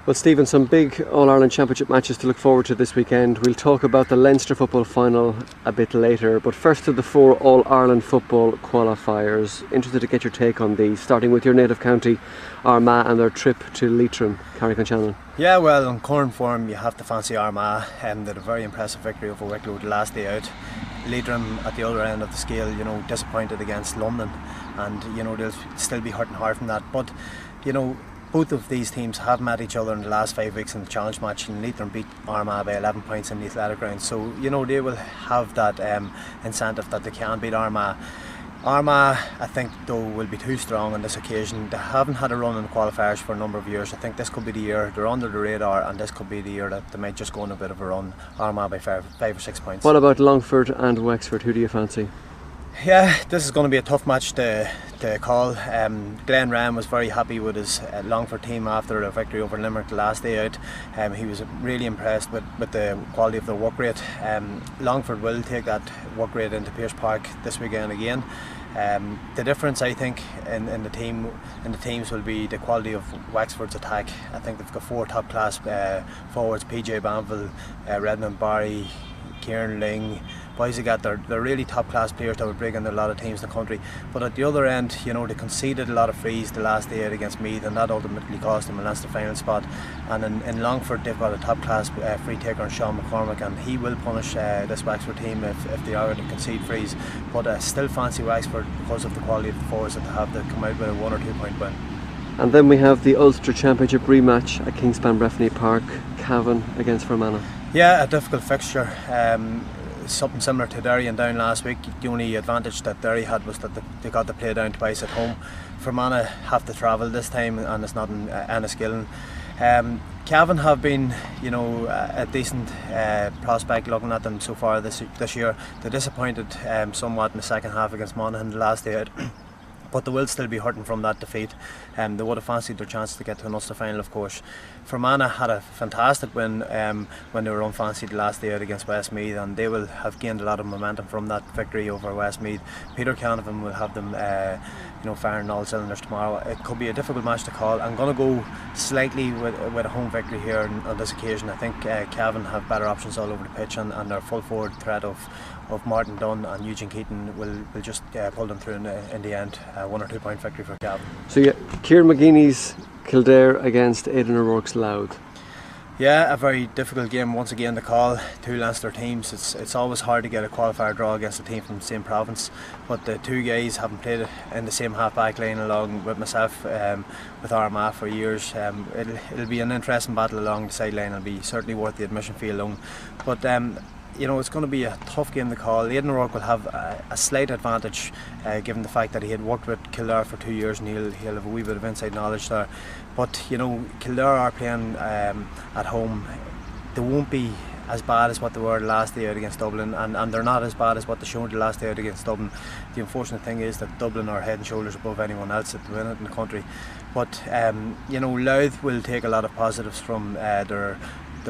Well, Stephen, some big All-Ireland Championship matches to look forward to this weekend. We'll talk about the Leinster Football Final a bit later, but first to the 4 All-Ireland Football qualifiers. Interested to get your take on these, starting with your native county, Armagh, and their trip to Leitrim. Carrick-on-Shannon. Yeah, well, on current form you have to fancy Armagh. They had a very impressive victory over Wicklow the last day out. Leitrim at the other end of the scale, disappointed against London, and they'll still be hurting hard from that. But both of these teams have met each other in the last 5 weeks in the challenge match, and Leitrim beat Armagh by 11 points in the athletic ground. So they will have that incentive that they can beat Armagh. Armagh, I think, though, will be too strong on this occasion. They haven't had a run in the qualifiers for a number of years. I think this could be the year. They're under the radar, and this could be the year that they might just go on a bit of a run. Armagh by 5 or 6 points. What about Longford and Wexford? Who do you fancy? Yeah, this is going to be a tough match to call. Glenn Wren was very happy with his Longford team after a victory over Limerick the last day out. He was really impressed with the quality of their work rate. Longford will take that work rate into Pearse Park this weekend again. The difference, I think, in the teams will be the quality of Wexford's attack. I think they've got 4 top class forwards: PJ Banville, Redmond Barry, Kieran Ling. Boys, they're really top class players that would bring in a lot of teams in the country. But at the other end, they conceded a lot of frees the last day out against Meath, and that ultimately cost them a Leinster Final spot. And in Longford, they've got a top class free taker in Sean McCormick, and he will punish this Wexford team if they are to concede frees. But I still fancy Wexford because of the quality of the forwards that they have to come out with a 1 or 2 point win. And then we have the Ulster Championship rematch at Kingspan Breffni Park, Cavan against Fermanagh. Yeah, a difficult fixture. Something similar to Derry and Down last week. The only advantage that Derry had was that they got to play down twice at home. Fermanagh have to travel this time, and it's not in Enniskillen. Cavan have been, a decent prospect looking at them so far this year. They disappointed somewhat in the second half against Monaghan the last day out. But they will still be hurting from that defeat. They would have fancied their chance to get to an Ulster Final, of course. Fermanagh had a fantastic win when they were unfancied the last day out against Westmeath, and they will have gained a lot of momentum from that victory over Westmeath. Peter Canavan will have them firing all cylinders tomorrow. It could be a difficult match to call. I'm going to go slightly with a home victory here on this occasion. I think Cavan have better options all over the pitch, and their full forward threat of Martin Dunn and Eugene Keaton will just pull them through in the end. 1 or 2 point victory for Cavan. So yeah, Kieran McGeeney's Kildare against Aidan O'Rourke's Louth. Yeah, a very difficult game once again to call. 2 Leinster teams. It's always hard to get a qualifier draw against a team from the same province, but the 2 guys haven't played in the same half-back line along with myself with Armagh for years. It'll be an interesting battle along the sideline. It'll be certainly worth the admission fee alone, but it's going to be a tough game to call. Aidan O'Rourke will have a slight advantage given the fact that he had worked with Kildare for 2 years, and he'll have a wee bit of inside knowledge there. But Kildare are playing at home. They won't be as bad as what they were the last day out against Dublin, and they're not as bad as what they showed the last day out against Dublin. The unfortunate thing is that Dublin are head and shoulders above anyone else at the minute in the country. But Louth will take a lot of positives from their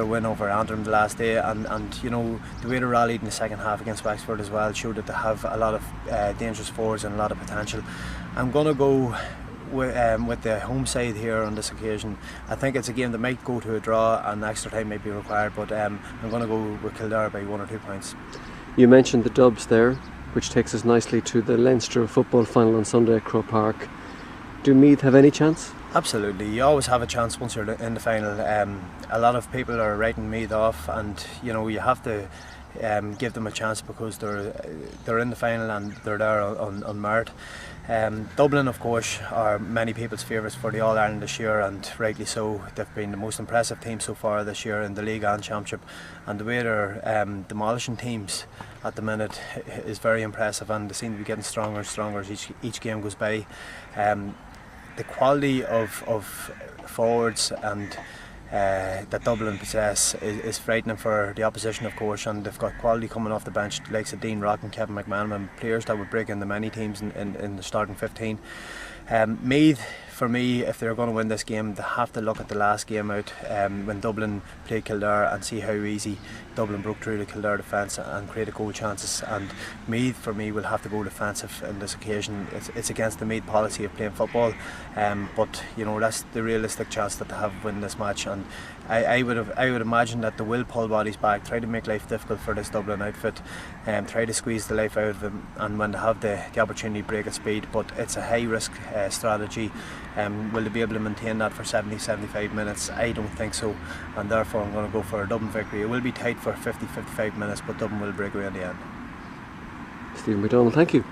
win over Antrim the last day, and the way they rallied in the second half against Wexford as well showed that they have a lot of dangerous forwards and a lot of potential. I'm going to go with the home side here on this occasion. I think it's a game that might go to a draw and extra time might be required, but I'm going to go with Kildare by 1 or 2 points. You mentioned the Dubs there, which takes us nicely to the Leinster Football Final on Sunday at Croke Park. Do Meath have any chance? Absolutely, you always have a chance once you're in the final. A lot of people are writing Meath off, and you have to give them a chance because they're in the final and they're there on merit. Dublin, of course, are many people's favourites for the All-Ireland this year, and rightly so. They've been the most impressive team so far this year in the league and championship, and the way they're demolishing teams at the minute is very impressive, and they seem to be getting stronger and stronger as each game goes by. The quality of forwards and that Dublin possess is frightening for the opposition, of course, and they've got quality coming off the bench, the likes of Dean Rock and Kevin McMahon, players that would break into many teams in the starting 15. Meath, for me, if they're going to win this game, they have to look at the last game out when Dublin played Kildare and see how easy Dublin broke through the Kildare defence and created goal chances. And Meath, for me, will have to go defensive on this occasion. It's against the Meath policy of playing football, but that's the realistic chance that they have of winning this match. And I would imagine that they will pull bodies back, try to make life difficult for this Dublin outfit, try to squeeze the life out of them, and when they have the opportunity, break at speed. But it's a high risk strategy. Will they be able to maintain that for 70-75 minutes? I don't think so, and therefore I'm going to go for a Dublin victory. It will be tight for 50-55 minutes, but Dublin will break away in the end. Steven McDonnell, thank you.